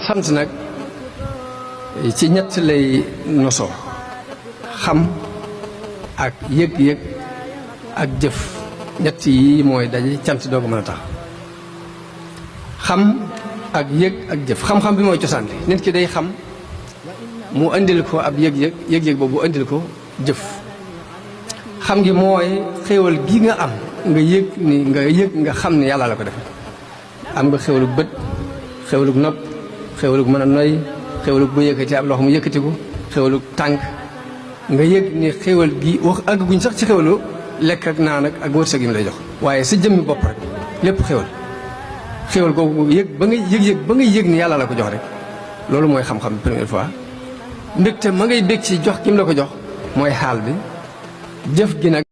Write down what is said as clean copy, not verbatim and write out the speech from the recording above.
sant nag ci ñett lay nosoo xam ak yëg-yëg ak jëf ñett yi mooy daje cant doo ko mën a tax xam ak yëg ak jëf xam-xam bi mooy cosaan bi nit ki day xam mu indil ko ab yëg-yëg yëg-yëg boobu indil ko jëf xam gi mooy xéewal gi nga am nga yëg nga xam ne yàlla la ko def am nga xéewalu bët xéewalu nopp xéewalu mën a noy xéewalu bu yëkkati ab loxo mu yëkkatiku xéewalu tànk nga yëg ni xéewal gi wax àgguñ sax ci xéewalu lekk ak naan ak wërsëg yi mu lay jox waaye sa jëmmi bopp rek lépp xéewal googu yëg ba ngay yëg ni yàlla la ko jox rek loolu mooy xam-xam première fois mbégte ma ngay bég ci jox ki mu la ko jox mooy xaal bi jëf gi nag